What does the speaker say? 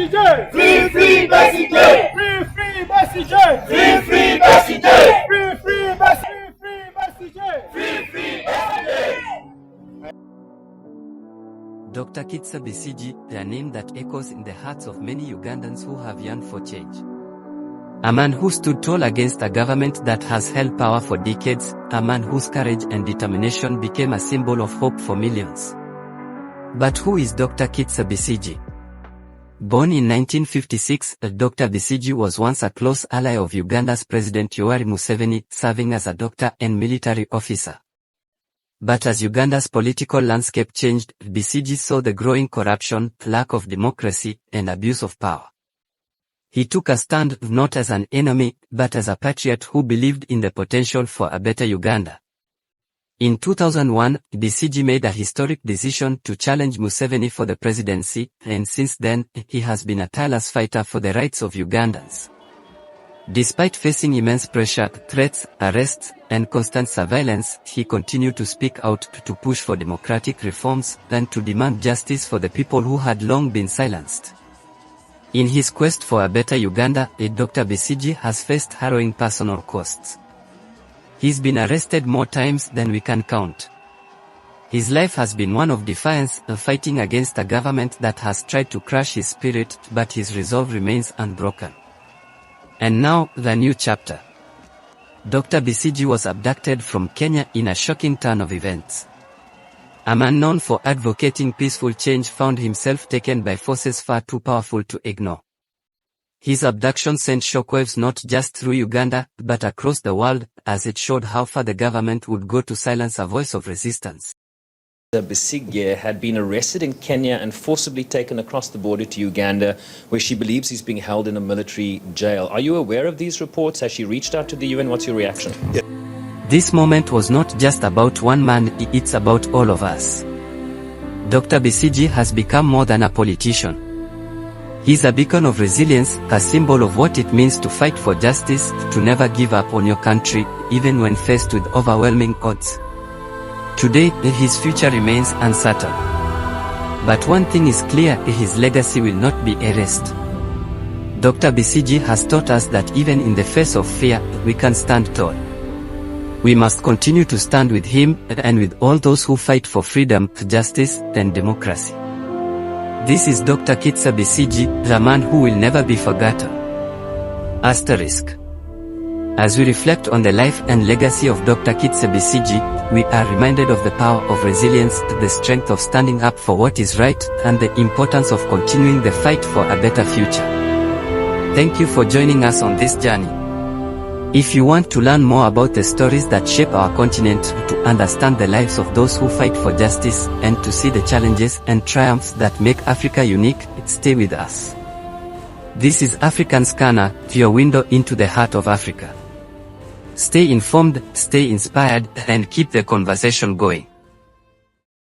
Besigye! Free, free Besigye! Free, free Besigye! Free, free Besigye! Free, free Besigye! Free, Besigye! Free, free Besigye! Dr. Kizza Besigye, a name that echoes in the hearts of many Ugandans who have yearned for change. A man who stood tall against a government that has held power for decades, a man whose courage and determination became a symbol of hope for millions. But who is Dr. Kizza Besigye? Born in 1956, Dr. Besigye was once a close ally of Uganda's President Yoweri Museveni, serving as a doctor and military officer. But as Uganda's political landscape changed, Besigye saw the growing corruption, lack of democracy, and abuse of power. He took a stand not as an enemy, but as a patriot who believed in the potential for a better Uganda. In 2001, Besigye made a historic decision to challenge Museveni for the presidency, and since then, he has been a tireless fighter for the rights of Ugandans. Despite facing immense pressure, threats, arrests, and constant surveillance, he continued to speak out to push for democratic reforms and to demand justice for the people who had long been silenced. In his quest for a better Uganda, Dr. Besigye has faced harrowing personal costs. He's been arrested more times than we can count. His life has been one of defiance, fighting against a government that has tried to crush his spirit, but his resolve remains unbroken. And now, the new chapter. Dr. Besigye was abducted from Kenya in a shocking turn of events. A man known for advocating peaceful change found himself taken by forces far too powerful to ignore. His abduction sent shockwaves not just through Uganda, but across the world, as it showed how far the government would go to silence a voice of resistance. Besigye had been arrested in Kenya and forcibly taken across the border to Uganda, where she believes he's being held in a military jail. Are you aware of these reports? Has she reached out to the UN? What's your reaction? Yeah. This moment was not just about one man, it's about all of us. Dr. Besigye has become more than a politician. He's a beacon of resilience, a symbol of what it means to fight for justice, to never give up on your country, even when faced with overwhelming odds. Today, his future remains uncertain. But one thing is clear, his legacy will not be erased. Dr. Besigye has taught us that even in the face of fear, we can stand tall. We must continue to stand with him, and with all those who fight for freedom, justice, and democracy. This is Dr. Kizza Besigye, the man who will never be forgotten. Asterisk. As we reflect on the life and legacy of Dr. Kizza Besigye, we are reminded of the power of resilience, the strength of standing up for what is right, and the importance of continuing the fight for a better future. Thank you for joining us on this journey. If you want to learn more about the stories that shape our continent, to understand the lives of those who fight for justice, and to see the challenges and triumphs that make Africa unique, stay with us. This is African Scanner, your window into the heart of Africa. Stay informed, stay inspired, and keep the conversation going.